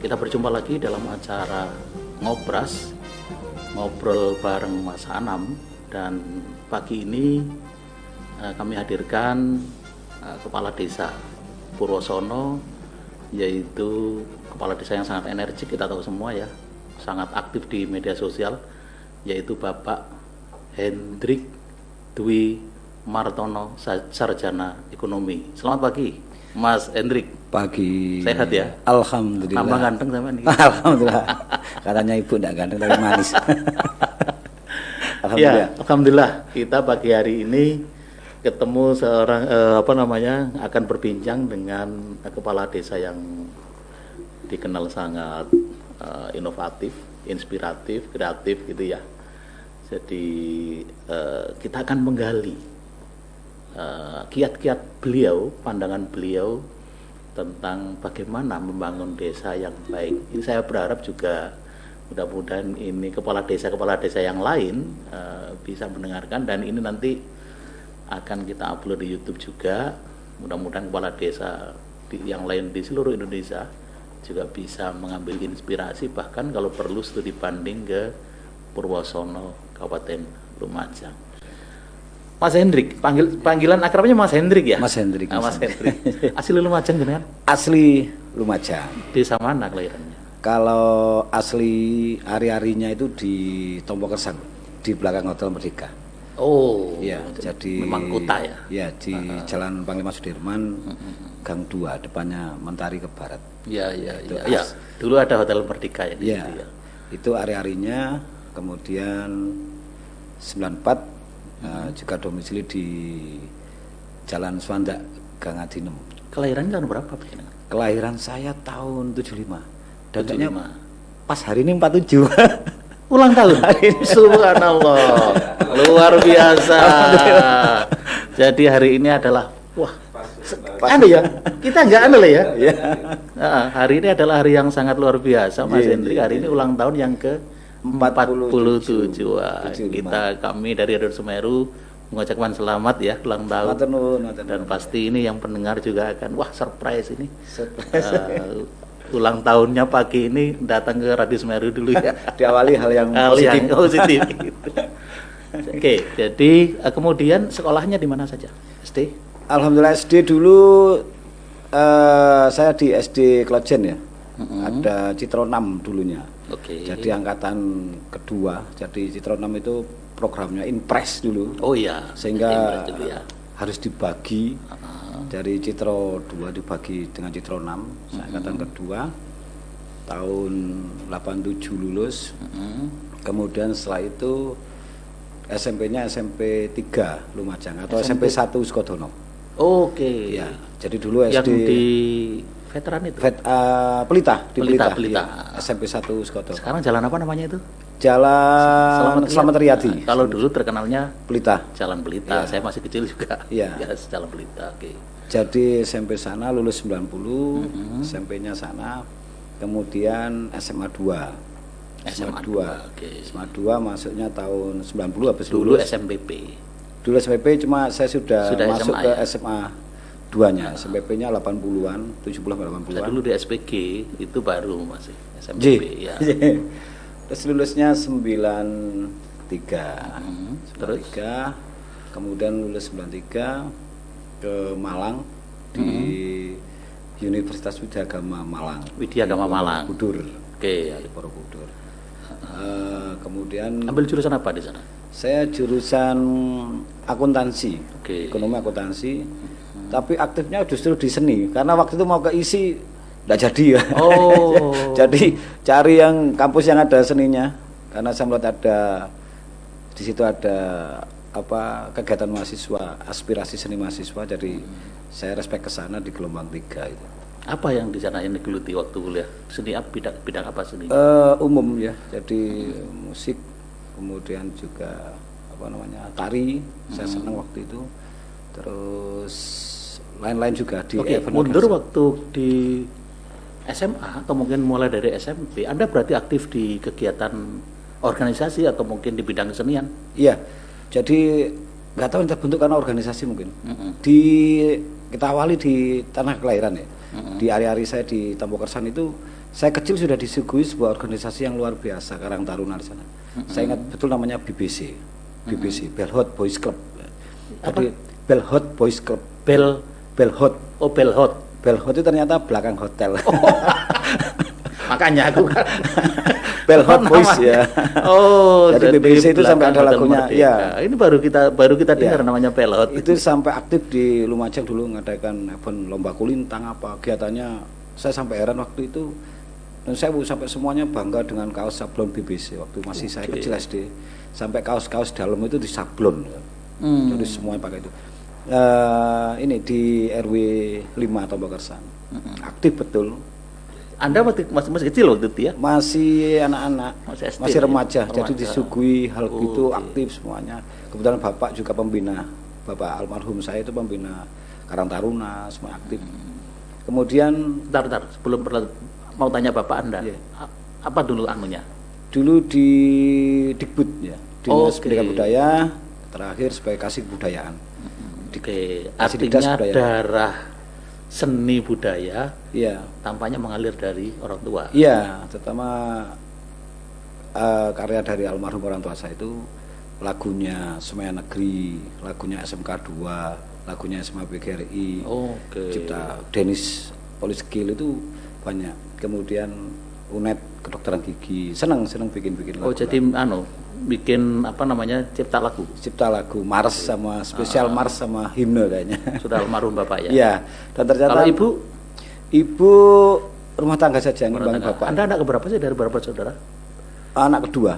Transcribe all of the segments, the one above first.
Kita berjumpa lagi dalam acara Ngobras, ngobrol bareng Mas Anam. Dan pagi ini kami hadirkan Kepala Desa Purwosono, yaitu Kepala Desa yang sangat energik, kita tahu semua ya, sangat aktif di media sosial, yaitu Bapak Hendrik Dwi Martono, Sarjana Ekonomi. Selamat pagi, Mas Hendrik. Pagi. Sehat ya? Alhamdulillah. Tambah ganteng sama nih. Alhamdulillah. Katanya ibu enggak ganteng tapi manis. Alhamdulillah. Ya, alhamdulillah kita pagi hari ini ketemu seorang akan berbincang dengan kepala desa yang dikenal sangat inovatif, inspiratif, kreatif gitu ya. Jadi kita akan menggali kiat-kiat beliau, pandangan beliau tentang bagaimana membangun desa yang baik. Ini saya berharap juga mudah-mudahan ini kepala desa yang lain bisa mendengarkan, dan ini nanti akan kita upload di YouTube juga. Mudah-mudahan kepala desa yang lain di seluruh Indonesia juga bisa mengambil inspirasi, bahkan kalau perlu studi banding ke Purwosono, Kabupaten Lumajang. Mas Hendrik, panggilan akrabnya Mas Hendrik ya? Mas Hendrik. Mas Hendrik. Asli Lumajang kan? Asli Lumajang. Desa mana kelahirannya? Kalau asli hari-harinya itu di Tompo Kersang, di belakang Hotel Merdeka. Oh, ya, jadi memang kota ya? Ya, di Jalan Panglima Sudirman, Gang 2, depannya Mentari ke barat. Ya. Dulu ada Hotel Merdeka ya di situ ya. Itu hari-harinya, kemudian 94 juga domisili di Jalan Swandak, Gang Adinem. Kelahiran tahun berapa? Kelahiran saya tahun 75. Dan 75. Pas hari ini 47. Ulang tahun. Subhanallah. Luar biasa. Jadi hari ini adalah ya. Kita enggak lah ya. Hari ini adalah hari yang sangat luar biasa, Mas Hendrik. Hari ini ulang tahun yang ke 47. Kami dari Radio Semeru mengucapkan selamat ya ulang tahun. Dan pasti ini yang pendengar juga akan surprise ini. Ulang tahunnya pagi ini datang ke Radio Semeru dulu ya. Diawali hal yang positif. Gitu. Oke, jadi kemudian sekolahnya di mana saja? SD? Alhamdulillah SD dulu saya di SD Klojen ya. Ada Citro 6 dulunya. Jadi angkatan kedua. Jadi Citro 6 itu programnya Inpres dulu. Oh iya. Sehingga harus dibagi. Dari Citro 2 dibagi dengan Citro 6. Saya angkatan kedua. Tahun 87 lulus. Kemudian setelah itu SMP-nya SMP 3 Lumajang atau SMP 1 Sukodono. Oke. Ya. Jadi dulu SD yang di veteran itu. Pelita. Ya. SMP 1 Sukodono. Sekarang jalan apa namanya itu? Jalan Selamat Riyadi. Kalau dulu terkenalnya Pelita. Jalan Pelita. Ya. Saya masih kecil juga. Ya. Jalan Pelita. Oke. Jadi SMP sana lulus 90, SMP-nya sana. Kemudian SMA 2. SMA 2. SMA 2 masuknya tahun 90 habis dulu lulus. SMPP. Dulu SMPP cuma saya sudah masuk SMA, ke ya? SMA 2-nya. SMPP-nya 80-an, 70-80-an. Saya dulu di SPG itu baru masih SMPP ya. Terus lulusnya 93. Terus 93. Kemudian lulus 93 ke Malang di Universitas Widyagama Malang. Widyagama Malang. Budur. Oke. Ya, di Borobudur. Kemudian ambil jurusan apa di sana? Saya jurusan akuntansi. Ekonomi akuntansi. Tapi aktifnya justru di seni karena waktu itu mau ke ISI enggak jadi ya. Oh. Jadi cari yang kampus yang ada seninya karena saya melihat ada di situ ada kegiatan mahasiswa, aspirasi seni mahasiswa, jadi saya respect ke sana di gelombang 3 itu. Apa yang di sana yang digeluti waktu kuliah? Seni bidang apa seni? Umum ya. Jadi musik, kemudian juga tari. Saya senang waktu itu. Terus lain-lain juga di mundur waktu di SMA atau mungkin mulai dari SMP, Anda berarti aktif di kegiatan organisasi atau mungkin di bidang kesenian? Iya. Jadi nggak tahu terbentuk karena organisasi mungkin. Kita awali di tanah kelahiran ya. Di hari-hari saya di Tompo Kersang itu Saya kecil sudah disuguhi sebuah organisasi yang luar biasa, Karang Taruna di sana. Saya ingat betul namanya BBC. BBC, Belhot Boys Club. Jadi Belhot Boys Club. Belhot. Oh, Belhot. Belhot itu ternyata belakang hotel. Makanya aku kan Belhot Boys ya. Oh, jadi BBC itu sampai ada belakang lagunya. Hotel Ya. Merdeka. Ini baru kita dengar namanya Belhot. Itu sampai aktif di Lumajang dulu ngadakan event lomba kulintang apa kegiatannya. Saya sampai heran waktu itu. Dan saya sampai semuanya bangga dengan kaos sablon BBC waktu masih saya kecil SD. Sampai kaos-kaos dalam itu disablon. Jadi semuanya pakai itu. Ini di RW 5 Tompokersan. Aktif betul. Anda masih kecil waktu itu ya? Masih anak-anak, masih remaja, jadi Remaja. disuguhi hal itu aktif semuanya. Kebetulan bapak juga pembina, bapak almarhum saya itu pembina Karang Taruna, semua aktif. Kemudian, Bentar, sebelum mau tanya bapak Anda, Iya. apa dulu anunya? dulu di Dikbud ya, Dinas Oke. Pendidikan Budaya, terakhir sebagai kasih kebudayaan. Oke, Kasih Dinas artinya Budaya. darah seni budaya Iya, tampaknya mengalir dari orang tua. iya, terutama karya dari almarhum orang tua saya itu lagunya Semaya Negeri, lagunya SMK 2, lagunya SMA PGRI, Oke. cipta Denis Poliskil itu banyak. Kemudian UNED kedokteran gigi, senang bikin lagu. Oh, jadi bikin apa namanya, cipta lagu. Cipta lagu Mars sama spesial Mars sama himne kayaknya. Sudah almarhum bapak ya. Iya. Dan ternyata Kalau ibu rumah tangga saja ngembang tangga. bapak. Anda anak keberapa sih, dari berapa saudara? Anak kedua.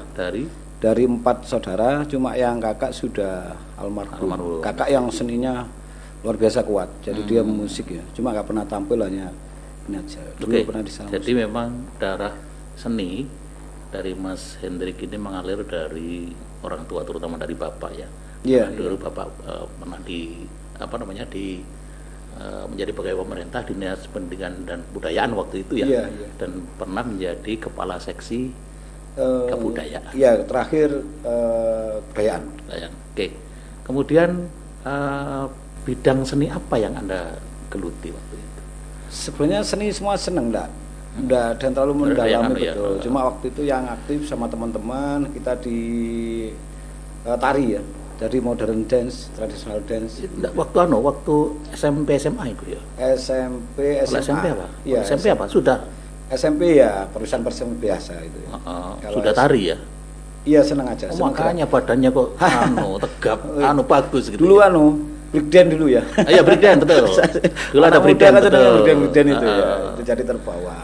Dari 4 saudara, cuma yang kakak sudah almarhum. Almarhum. Kakak yang seninya luar biasa kuat. Jadi dia musik ya. Cuma nggak pernah tampil, hanya ini aja. Dulu Oke. pernah di sana. Jadi memang darah seni dari Mas Hendrik ini mengalir dari orang tua, terutama dari bapak ya. Iya, Karena dulu bapak pernah menjadi pegawai pemerintah Dinas Pendidikan dan Kebudayaan waktu itu ya. Iya, iya. Dan pernah menjadi kepala seksi kebudayaan. Iya, terakhir kebudayaan. Oke. Kemudian bidang seni apa yang Anda geluti waktu itu? Sebenarnya seni semua seneng enggak dan terlalu Ada yang mendalami ya, betul. Cuma waktu itu yang aktif sama teman-teman kita di tari ya. Jadi modern dance, traditional dance. Waktu SMP SMA itu ya. SMP, Kalau SMA. SMP apa? Iya, SMP apa? Sudah. SMP ya perusahaan biasa itu ya. Kalau Sudah tari ya. Iya, seneng aja. Oh, makanya badannya kok tegap, bagus gitu. Dulu ya. breakdance dulu ya. Iya, breakdance betul. Dulu ada Anak muda breakdance kan seneng betul. breakdance itu ya. Itu jadi terbawa.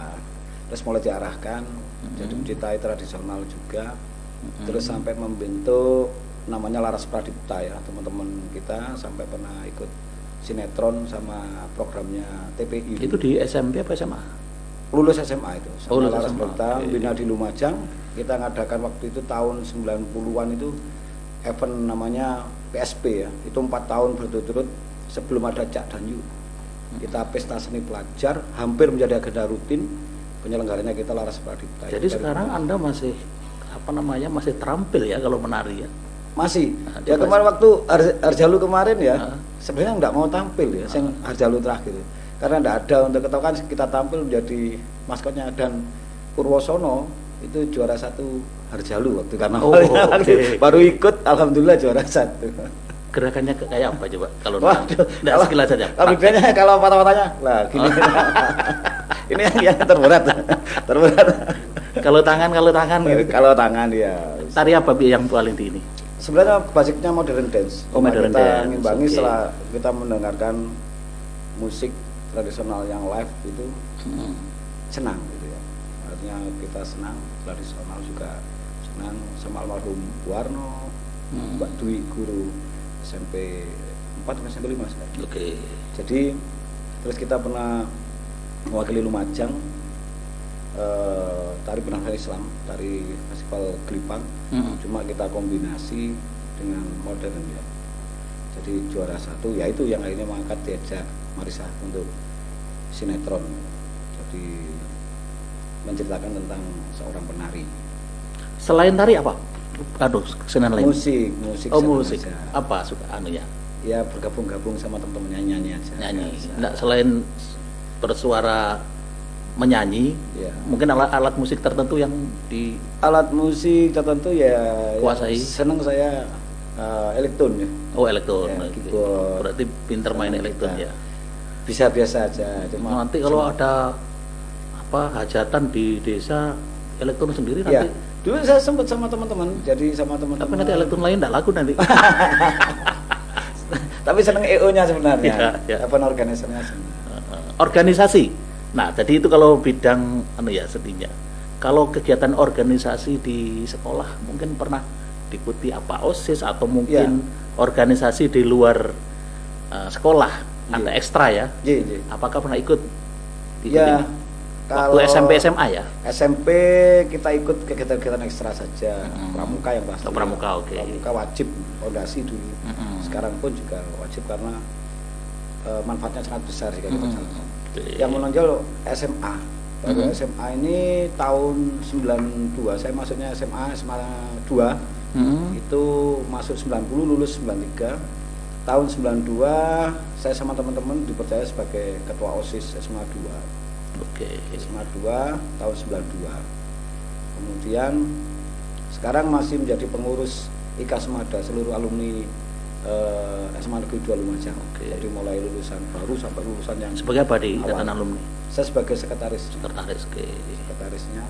Terus mulai diarahkan jadi mencintai tradisional juga. Terus sampai membentuk namanya Laras Pradipta ya, teman-teman kita sampai pernah ikut sinetron sama programnya TPI. Itu di SMP apa SMA? Lulus SMA itu. Sama Lulus Laras SMA, Pradipta, oke. bina di Lumajang. Kita ngadakan waktu itu tahun 90-an itu event namanya PSP ya. Itu 4 tahun berturut-turut sebelum ada Cak Danyu. Kita pesta seni pelajar, hampir menjadi agenda rutin. Penyelenggaranya kita Laras Pradipta. Jadi sekarang Anda masih masih terampil ya kalau menari ya. Masih. Nah, Ya coba kemarin waktu Harjalu kemarin ya, Nah. sebenarnya nggak mau tampil ya, sing Harjalu terakhir. Karena nggak ada untuk ketahuan kita tampil menjadi maskotnya dan Purwosono itu juara 1 Harjalu waktu karena oke. baru ikut alhamdulillah juara 1. Gerakannya kayak apa coba kalau Waduh, nggak sekilas saja. Kalau bedanya kalau patah-patahnya, lah gini. Ini yang terberat. Terberat. Kalau tangan gitu. Kalau tangan ya. Tari apa yang paling tinggi? Sebenarnya basicnya modern dance. Oh, Cuma modern kita dance, ngimbangi oke. setelah kita mendengarkan musik tradisional yang live itu senang gitu ya. Artinya kita senang, tradisional juga senang sama almarhum Warno, Mbak Dwi guru SMP 4 sampai SMP 5 sekarang. Oke. Jadi terus kita pernah mewakili Lumajang tari penanggalan Islam, tari festival Gelipang. Cuma kita kombinasi dengan modern ya. Jadi juara 1 ya itu yang akhirnya mengangkat diajak Marisa untuk sinetron. Jadi menceritakan tentang seorang penari. Selain tari apa? Kesenian lain. Musik Oh, sama musik. aja. Apa suka anunya? Ya bergabung-gabung sama teman-temannya nyanyi aja. Nyanyi. Biasa. Nggak, selain bersuara menyanyi, Ya. mungkin alat musik tertentu yang di Alat musik tertentu ya Kuasai. yang seneng saya elektron ya. elektron. Ya, Oke. keyboard. Berarti pinter main Senang elektron kita. ya. Bisa biasa aja. Cuma Nanti kalau ada hajatan di desa elektron sendiri ya, nanti, dulu saya sempat sama teman-teman, jadi sama tapi teman-teman. nanti elektron lain tidak laku nanti. Tapi seneng EO-nya sebenarnya. Ya, ya. Apa organisasinya seneng. Organisasi. Nah, jadi itu kalau bidang seninya. Kalau kegiatan organisasi di sekolah mungkin pernah diikuti apa OSIS atau mungkin organisasi di luar sekolah, ada ekstra ya. Iya. Apakah pernah ikut? Ya, Waktu SMP SMA ya? SMP kita ikut kegiatan-kegiatan ekstra saja. Pramuka yang pasti. Pramuka, oke. Pramuka wajib fondasi dulu. Sekarang pun juga wajib karena manfaatnya sangat besar jika kita jalankan. Yang menonjol SMA. Baru SMA ini tahun 92. Saya maksudnya SMA 2. Itu masuk 90, lulus 93. Tahun 92 saya sama teman-teman dipercaya sebagai ketua OSIS SMA 2. Oke. SMA 2 tahun 92. Kemudian sekarang masih menjadi pengurus IKA Semada seluruh alumni SMA Negeri 2 Lumajang. Oke. Jadi mulai lulusan baru sampai lulusan yang Sebagai apa di awal. ikatan alumni? Saya sebagai sekretaris. Sekretaris, oke. Sekretarisnya.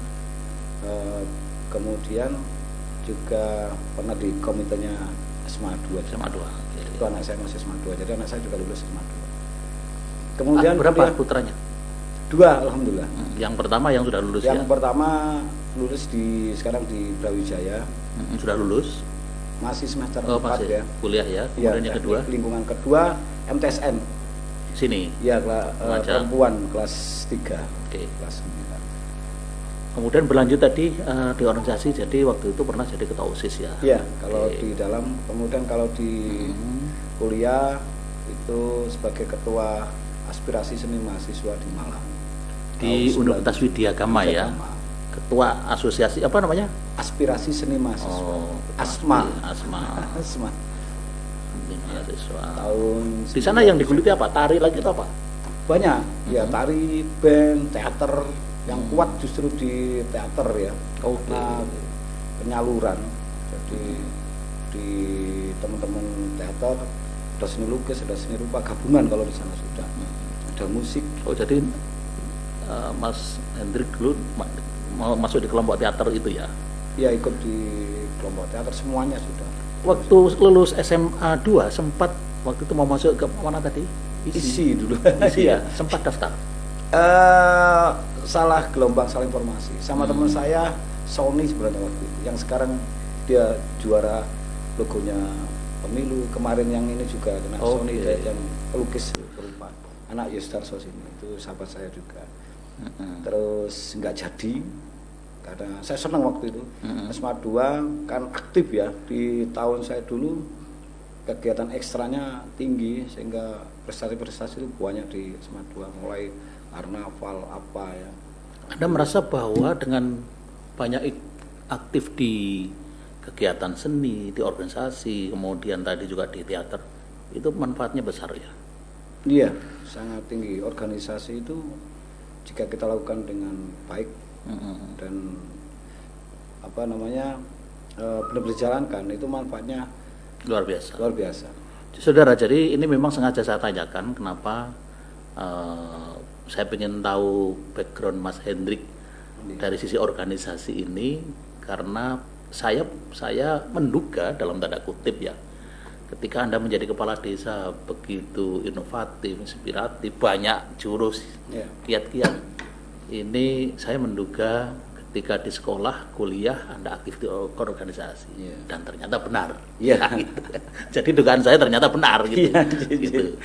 Kemudian juga pernah di komitenya SMA 2. SMA 2. Oke. Itu anak saya masih SMA 2. Jadi anak saya juga lulus SMA 2. Kemudian berapa putranya? 2, alhamdulillah. Yang pertama yang sudah lulus Yang ya? pertama lulus sekarang di Brawijaya. Sudah lulus? Masih semester 4 masih ya. kuliah ya. Ya, Kemudian yang kedua lingkungan kedua MTSN. sini. Ya, Lumajang. perempuan kelas 3. Oke. Kelas 9. Kemudian berlanjut tadi di organisasi, jadi waktu itu pernah jadi ketua OSIS ya? Iya, kalau Oke. di dalam, kemudian kalau di kuliah itu sebagai ketua aspirasi seni mahasiswa di Malang. Di Tahun Universitas Widyagama ya? Widyagama. Ketua asosiasi apa namanya? Aspirasi seni mahasiswa. Oh, Asma. Asma. Asma. Seni mahasiswa. Tahun Di sana yang digeluti apa? Tari lagi atau apa? banyak ya, tari, band, teater. Yang kuat justru di teater ya, karena penyaluran. Jadi di teman-teman teater ada seni lukis, ada seni rupa, gabungan kalau di sana sudah ada musik. Oh, jadi Mas Hendrik dulu mau masuk di kelompok teater itu ya? Ya, ikut di kelompok teater semuanya sudah. Waktu lulus SMA 2 sempat waktu itu mau masuk ke mana tadi? Isi dulu. Isi ya, sempat daftar. Salah gelombang, salah informasi sama teman saya Sony sebenarnya waktu itu, yang sekarang dia juara logonya pemilu kemarin, yang ini juga kena Sony, yang pelukis perupa, anak Yustarso sini, itu sahabat saya juga. Terus nggak jadi karena saya senang waktu itu. SMA 2 kan aktif ya, di tahun saya dulu kegiatan ekstranya tinggi sehingga prestasi-prestasi itu banyak di SMA 2, mulai karnaval apa ya. Anda merasa bahwa dengan banyak aktif di kegiatan seni, di organisasi, kemudian tadi juga di teater, itu manfaatnya besar ya? Iya, sangat tinggi. Organisasi itu jika kita lakukan dengan baik dan benar-benar dijalankan, itu manfaatnya Luar biasa. luar biasa. Saudara, jadi ini memang sengaja saya tanyakan kenapa saya ingin tahu background Mas Hendrik dari sisi organisasi ini, karena saya menduga dalam tanda kutip ya, ketika Anda menjadi kepala desa begitu inovatif, inspiratif, banyak jurus, kiat-kiat, ini saya menduga ketika di sekolah, kuliah Anda aktif di organisasi, dan ternyata benar. Gitu. Jadi dugaan saya ternyata benar gitu. Gitu.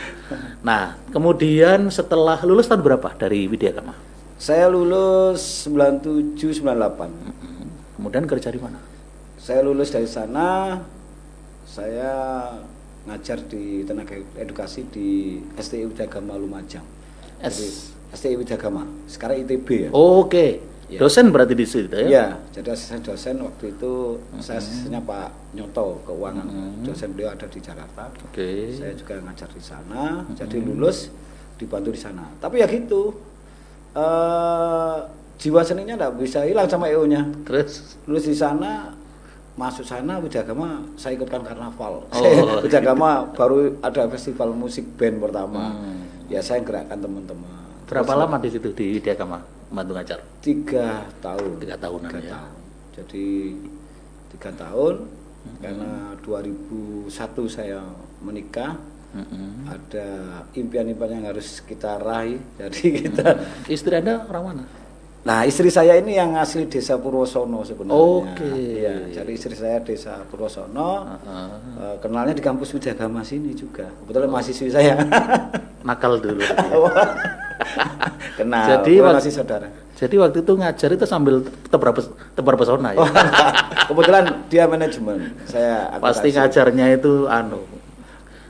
Nah, kemudian setelah lulus tahun berapa dari Widyagama? Saya lulus 97 98. Kemudian kerja di mana? Saya lulus dari sana, saya ngajar di tenaga edukasi di STI Widyagama Lumajang. STI Widyagama, sekarang ITB ya. Oke. Ya. Dosen berarti di situ ya? Iya, jadi asisten dosen waktu itu saya asistennya Pak Nyoto keuangan. Dosen beliau ada di Jakarta. Saya juga ngajar di sana. Jadi lulus dibantu di sana. Tapi ya gitu, Jiwa seninya enggak bisa hilang sama EO-nya. Terus Lulus di sana, masuk sana Widagama saya ikutkan karnaval. Oh, Widagama baru ada festival musik band pertama. Ya saya gerakkan teman-teman. berapa Terus lama di situ di Widagama bantu ngajar? 3 tahun. 3 tahunan 3 ya. tahun. Jadi 3 tahun karena 2001 saya menikah. Ada impian-impian yang harus kita raih. Jadi kita Istri Anda orang mana? Nah, istri saya ini yang asli Desa Purwosono sebenarnya. Oke. Ya, jadi istri saya Desa Purwosono. Kenalnya di kampus Widagama sini juga. Kebetulan mahasiswi saya. Nakal dulu. Kenal. Jadi masih saudara. Jadi waktu itu ngajar itu sambil tebar pesona ya. Kebetulan dia manajemen. Saya Pasti akuntansi. ngajarnya itu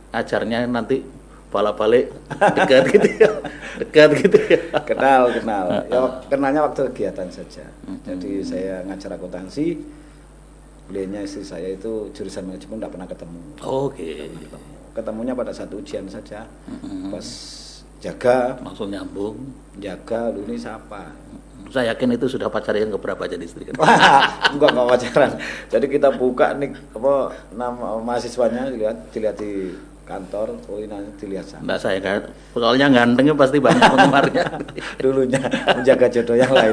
ngajarnya nanti balik dekat gitu ya. Dekat gitu ya. Kenal. Ya, kenalnya waktu kegiatan saja. Jadi saya ngajar akuntansi. Beliaunya istri saya itu jurusan manajemen tidak pernah ketemu. Oke. Ketemunya pada saat ujian saja. Pas jaga, Langsung nyambung. jaga lu ini siapa? Saya yakin itu sudah pacaran keberapa jadi istri kan. Enggak pacaran. Jadi kita buka nih apa nama mahasiswanya dilihat di kantor, oh ini dilihat sana. Enggak saya kan. Soalnya gantengnya pasti banyak penggemarnya. Dulunya menjaga jodoh yang lain.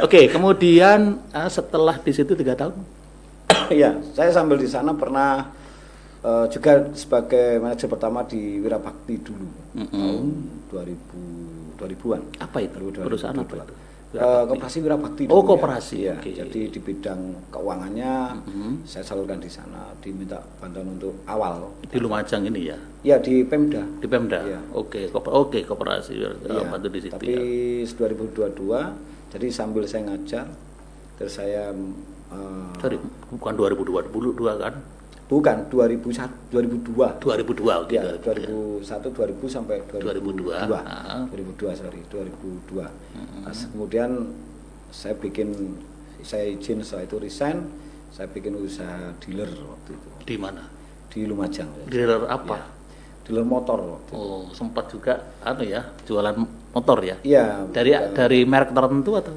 Oke, kemudian setelah di situ 3 tahun. Iya, saya sambil di sana pernah juga sebagai manajer pertama di Wirabakti dulu. Tahun 2000-an. Apa itu? 2000, Perusahaan apa 2002. itu? Koperasi Wirabakti. Oh, dulu ya. koperasi. Iya, Oke. jadi di bidang keuangannya saya salurkan di sana, diminta bantuan untuk awal. Di Lumajang ini ya. Ya di Pemda. Di Pemda. Iya. Oke, koperasi Iya, bantu di situ tapi ya. 2022, jadi sambil saya ngajar, terus saya Sorry, bukan 2022 kan? bukan 2002. 2002 oke. Ya, 2001 2000 sampai 2002. 2002 sorry 2002. Pas kemudian saya izin setelah itu resign, saya bikin usaha dealer waktu itu Di mana? di Lumajang. Dealer apa? Ya, dealer motor waktu itu. Oh, sempat juga jualan motor ya? Iya. Dari merek tertentu atau?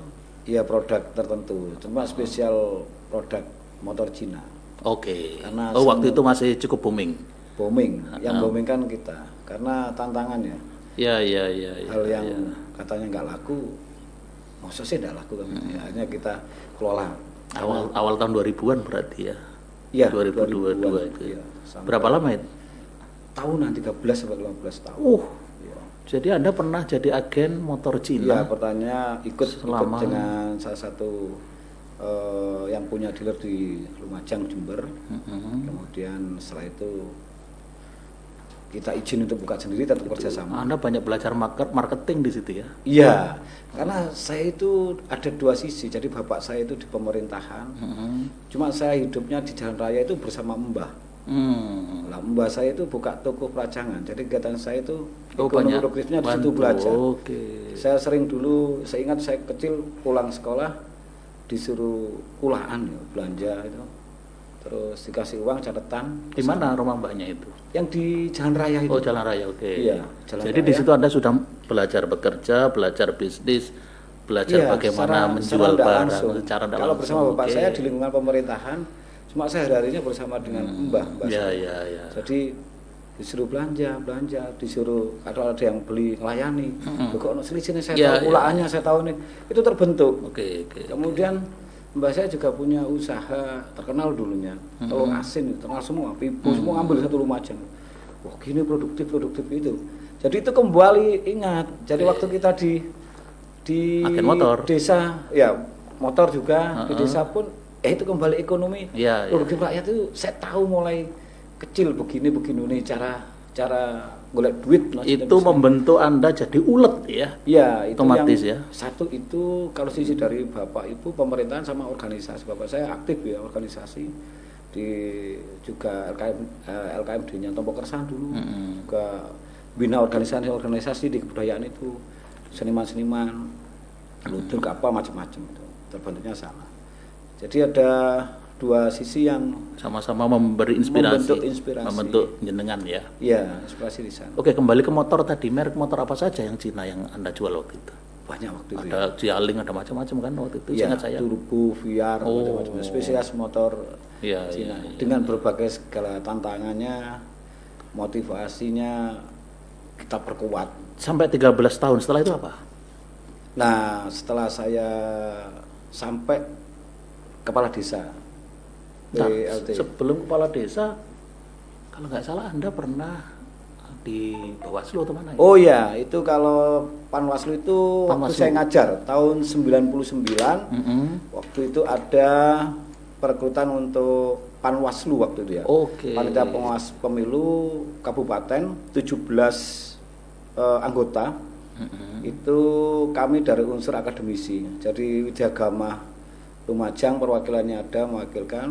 Iya, produk tertentu, cuma spesial produk motor Cina. Oke. Karena waktu itu masih cukup booming. Booming, yang booming kan kita, karena tantangannya Ya. hal yang katanya nggak laku, maksudnya sih nggak laku kan, ya, akhirnya kita kelola. Awal tahun 2000-an berarti ya. Iya, 2022 itu. Iya, sampai Berapa lama itu? tahunan 13 sampai 15 tahun. Iya. Jadi Anda pernah jadi agen motor Iya, Cina? pertanyaan ikut Selama- dengan salah satu yang punya dealer di Lumajang, Jember. Kemudian setelah itu kita izin untuk buka sendiri, tetap kerjasama. Anda banyak belajar marketing di situ ya? Iya, karena saya itu ada 2 sisi. Jadi bapak saya itu di pemerintahan, cuma saya hidupnya di jalan raya itu bersama mbah. Nah, mbah saya itu buka toko peracangan. Jadi kegiatan saya itu ekonomi banyak produktifnya di situ bantu. belajar. Oke. Saya sering dulu, saya ingat saya kecil pulang sekolah disuruh kulaan ya, belanja itu. Terus dikasih uang catatan. Di mana rumah mbahnya itu? Yang di jalan raya itu. Oh, Jalan Raya, oke. Iya, Jalan Jadi di Raya. situ Anda sudah belajar bekerja, belajar bisnis, belajar Iya, bagaimana menjual nggak barang langsung. secara tidak Kalau langsung. bersama bapak Oke. saya di lingkungan pemerintahan, cuma saya hari-harinya bersama dengan mbah Ya. saya. Jadi disuruh belanja, disuruh kalau ada yang beli melayani. Loh, kok ono selisihnya saya Ya, tahu, pulaannya saya tahu nih. Itu terbentuk. Oke. Kemudian mbah saya juga punya usaha terkenal dulunya, telur asin, terkenal semua, pipo semua ngambil satu Lumajang. Wah, gini produktif itu. Jadi itu kembali ingat. Jadi waktu kita di Agen motor. desa, ya motor juga di desa pun, itu kembali ekonomi. Iya, Produktif rakyat itu saya tahu mulai kecil begini nih cara golek duit. Itu membentuk Anda jadi ulet ya? Ya, itu Otomatis yang ya. satu itu kalau sisi dari Bapak Ibu pemerintahan sama organisasi. Bapak saya aktif ya organisasi di juga LKMD-nya Tompo Kersan dulu. Juga bina organisasi di kebudayaan itu, seniman-seniman, ludruk apa macam-macam itu. Terbentuknya sana. Jadi ada 2 sisi yang Sama-sama memberi inspirasi, Membentuk inspirasi. membentuk jenengan ya. ya inspirasi di sana. Oke, kembali ke motor tadi, merek motor apa saja yang Cina yang Anda jual waktu itu? banyak waktu itu. Ada Jialing, ada macam-macam kan waktu itu, Ya, ingat saya. turbo, VR, macam-macam spesies motor Iya, Cina. iya. Dengan berbagai segala tantangannya, motivasinya kita perkuat. Sampai 13 tahun, setelah itu apa? Nah, setelah saya sampai kepala desa Nah, PLT. sebelum kepala desa, kalau nggak salah Anda pernah di Bawaslu atau mana ya? Oh ya, itu kalau Panwaslu itu waktu Panwaslu. saya ngajar tahun 99, waktu itu ada perekrutan untuk Panwaslu waktu itu ya. Oke. Panitia pengawas pemilu kabupaten 17 anggota. Itu kami dari unsur akademisi. Jadi Widyagama Lumajang perwakilannya ada mewakilkan,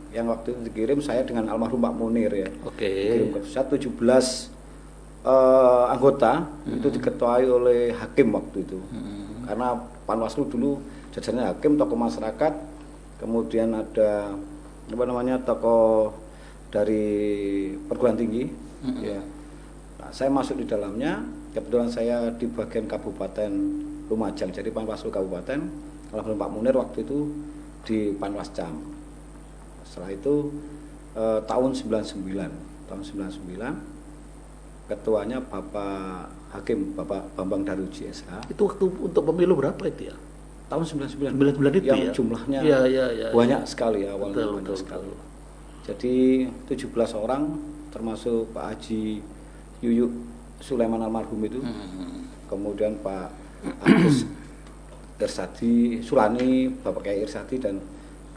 yang waktu itu dikirim saya dengan almarhum Pak Munir ya. Oke. Dikirim ke pusat 17 anggota itu diketuai oleh hakim waktu itu. Karena Panwaslu dulu jajarannya hakim, tokoh masyarakat, kemudian ada apa namanya tokoh dari perguruan tinggi. Ya. Nah, saya masuk di dalamnya. Kebetulan saya di bagian Kabupaten Lumajang, jadi Panwaslu Kabupaten. Almarhum Pak Munir waktu itu di Panwascam. Setelah itu tahun 99 ketuanya Bapak Hakim, Bapak Bambang Daruji SH. Itu waktu untuk pemilu berapa itu ya? Tahun 99. 99 itu yang ya? jumlahnya Iya, banyak sekali ya, awalnya Betul, banyak betul, sekali. betul. Jadi 17 orang termasuk Pak Haji Yuyuk Sulaiman almarhum itu. Kemudian Pak Agus Irsadi Sulani, Bapak Kiai Irsadi dan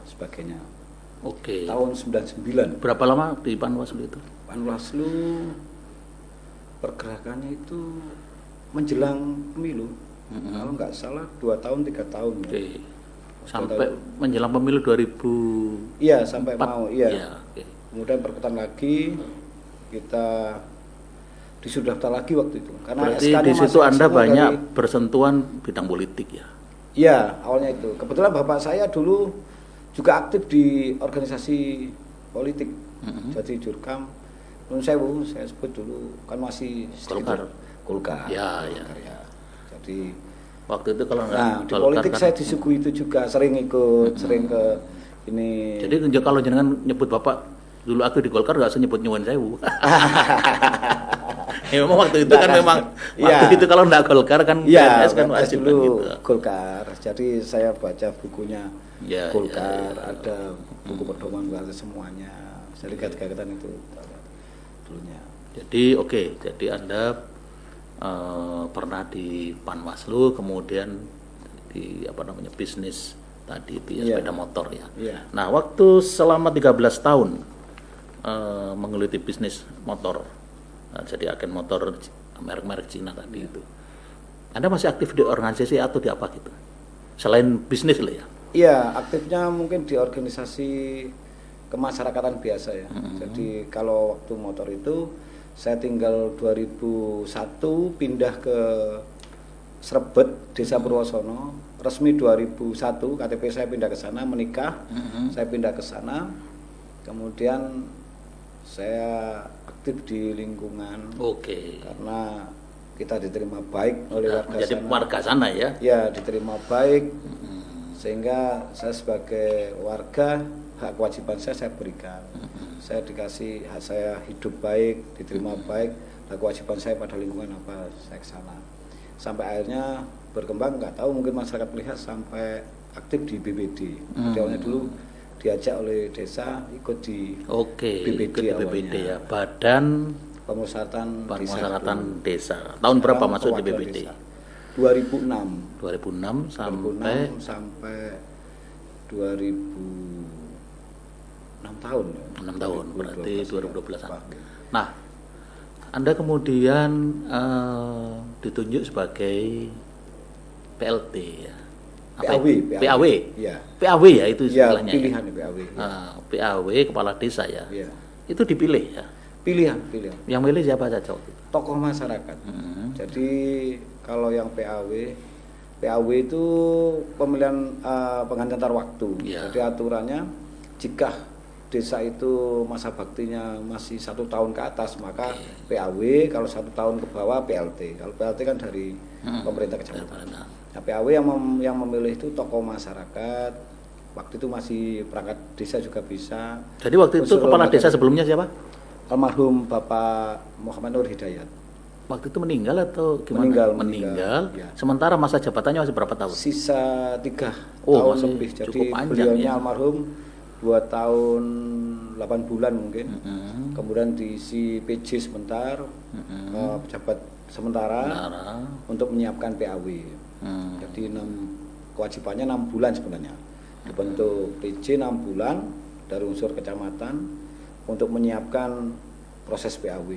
sebagainya. Oke. Tahun 99 Berapa lama di Panwaslu itu? Panwaslu pergerakannya itu menjelang pemilu. Kalau nggak salah 2 tahun 3 tahun. Oke. Sampai menjelang pemilu 2000. Iya, sampai mau. Iya. Iya, oke. Kemudian perkutan lagi, kita disuruh daftar lagi waktu itu. Karena Berarti SK-nya di situ masih Anda semua banyak dari- bersentuhan bidang politik ya? Iya, awalnya itu. Kebetulan bapak saya dulu juga aktif di organisasi politik. Jadi Jurkam, Nun Sewu, saya sebut dulu kan masih Golkar. Golkar. Ya, ya. Golkar, ya. Jadi, Waktu itu kalau nggak nah di Golkar politik kan- saya disuguhi itu juga sering ikut, sering ke ini. Jadi kalau jenengan nyebut Bapak dulu aku di Golkar nggak usah nyebut nyuwun sewu. Ya memang waktu itu kan memang waktu Iya. itu kalau nggak Golkar kan Iya, PNS kan PNS wajib kan dulu gitu. Golkar. Jadi saya baca bukunya Ya, Golkar, ya, ya. ada buku pedoman bahasa semuanya. Jadi kegiatan itu dulunya. Jadi oke, jadi Anda pernah di Panwaslu, kemudian di apa namanya bisnis tadi itu ya, Iya. sepeda motor ya. Iya. Nah waktu selama 13 tahun menggeluti bisnis motor, jadi agen motor merek-merek Cina tadi itu, Anda masih aktif di organisasi atau di apa gitu? Selain bisnis lah ya? Iya, aktifnya mungkin di organisasi kemasyarakatan biasa ya. Jadi kalau waktu motor itu saya tinggal 2001 pindah ke Srebet, Desa Purwosono. Resmi 2001 KTP saya pindah ke sana, menikah. Saya pindah ke sana. Kemudian saya aktif di lingkungan Oke. karena kita diterima baik oleh Nah, warga menjadi sana. warga sana ya? Ya, diterima baik. Sehingga saya sebagai warga, hak kewajiban saya berikan. Saya dikasih hak saya hidup baik, diterima baik, hak kewajiban saya pada lingkungan apa saya ke sana. Sampai akhirnya berkembang, nggak tahu mungkin masyarakat melihat sampai aktif di BPD. Jadi awalnya dulu diajak oleh desa ikut di Oke, BPD ikut di BPD awalnya. ya. Badan Pemusatan Desa. Tahun berapa Sekarang masuk di perwakilan BPD? desa. 2006. 2006 2006 sampai sampai 2006 tahun ya. 6 tahun, berarti 2012 an. Pakai. Nah, Anda kemudian ditunjuk sebagai PLT ya. PAW, PAW. Iya. PAW ya itu Iya, istilahnya. pilihan Ya. PAW. Ya. PAW kepala desa ya. Iya. Itu dipilih ya. Pilihan. Yang milih siapa saja waktu itu? Tokoh masyarakat. Jadi kalau yang PAW itu pemilihan pengganti antar waktu. Iya. Jadi aturannya jika desa itu masa baktinya masih 1 tahun ke atas maka PAW, kalau 1 tahun ke bawah PLT. Kalau PLT kan dari pemerintah kecamatan. Nah, PAW yang memilih itu tokoh masyarakat. Waktu itu masih perangkat desa juga bisa. Jadi waktu itu Unsur kepala lembaga desa sebelumnya siapa? Almarhum Bapak Muhammad Nur Hidayat. Waktu itu meninggal atau gimana? Meninggal. Ya. Sementara masa jabatannya masih berapa tahun? Sisa 3 Oh, tahun masih lebih. Jadi cukup panjang, beliaunya ya. almarhum 2 tahun 8 bulan mungkin. Kemudian diisi PJ sebentar, pejabat sementara untuk menyiapkan PAW. Jadi kewajibannya 6 bulan sebenarnya. Dibentuk PJ 6 bulan dari unsur kecamatan untuk menyiapkan proses PAW.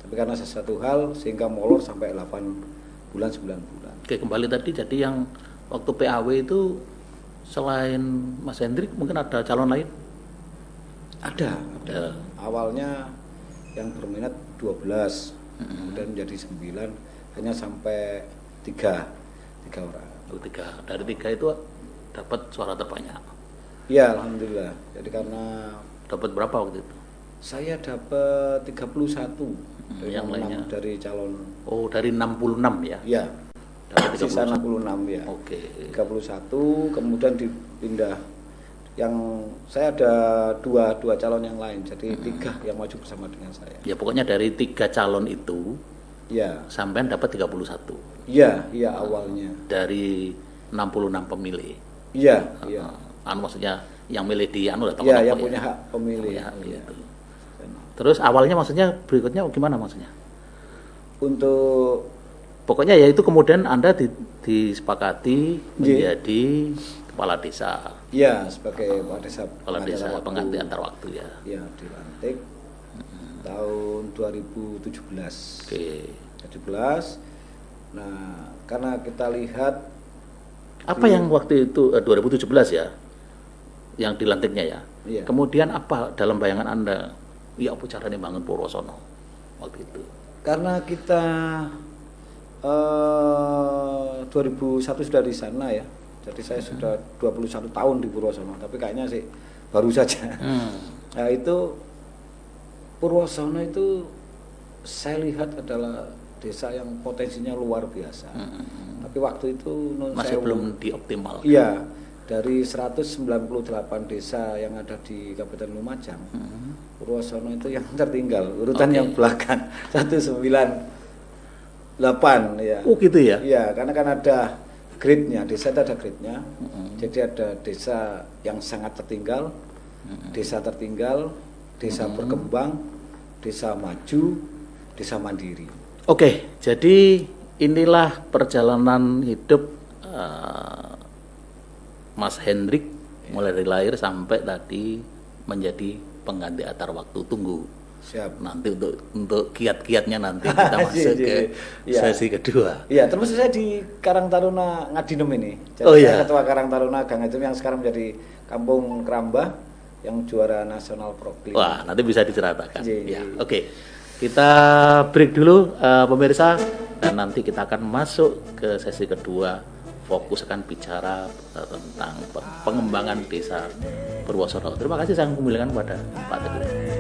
Tapi karena sesuatu hal sehingga molor sampai 8 bulan 9 bulan. Oke, kembali tadi, jadi yang waktu PAW itu selain Mas Hendrik mungkin ada calon lain? Ada. Awalnya yang berminat 12, kemudian menjadi 9, hanya sampai 3 orang. Oh, 3. Dari 3 itu dapat suara terbanyak. Ya, alhamdulillah. Jadi karena Dapat berapa waktu itu? saya dapat 31 dari yang lainnya? dari calon. Oh, dari 66 ya? Ya. Dapat Sisa 31. 66 ya. Oke. 31 kemudian dipindah. Yang saya ada dua calon yang lain, jadi 3 yang maju bersama dengan saya. Ya pokoknya dari 3 calon itu Ya. sampean dapat 31 Iya awalnya. dari 66 pemilih. Iya. Maksudnya yang milih di atau Iya, kelompok yang ya? punya hak pemilih. Punya hak, Iya. gitu. Terus awalnya maksudnya berikutnya gimana maksudnya? Untuk Pokoknya ya itu kemudian Anda disepakati menjadi kepala desa. ya sebagai kepala desa, Kepala desa pengganti antar waktu ya. Ya, dilantik tahun 2017. Oke. 17. Nah, karena kita lihat Apa yang waktu itu 2017 ya? Yang dilantiknya ya. Iya. Kemudian apa dalam bayangan Anda? Ya apa caranya bangun Purwosono waktu itu? karena kita 2001 sudah di sana ya. Jadi saya sudah 21 tahun di Purwosono, tapi kayaknya sih baru saja. Nah, itu Purwosono itu saya lihat adalah desa yang potensinya luar biasa. Tapi waktu itu Masih belum dioptimal. Iya, dari 198 desa yang ada di Kabupaten Lumajang, Purwosono itu yang tertinggal, urutan yang belakang 198 ya. Oh gitu ya? Iya, karena kan ada grade-nya, desa itu ada grade-nya. Jadi ada desa yang sangat tertinggal, desa tertinggal, desa berkembang, desa maju, desa mandiri. Oke, jadi inilah perjalanan hidup Mas Hendrik mulai dari lahir sampai tadi menjadi pengganti antar waktu. Tunggu Siap. nanti untuk kiat-kiatnya nanti kita masuk ke Iya. sesi kedua. Iya, termasuk saya di Karang Taruna Ngadinem ini. Jadi Oh, saya iya. ketua Karang Taruna Gang Ngadinem yang sekarang menjadi Kampung Kerambah yang juara nasional Proklim. Wah, nanti bisa diceritakan. Iya. Ya, oke. Kita break dulu pemirsa, dan nanti kita akan masuk ke sesi kedua. Fokus akan bicara tentang pengembangan desa Purwosono. Terima kasih saya kembalikan kepada Pak Teguh.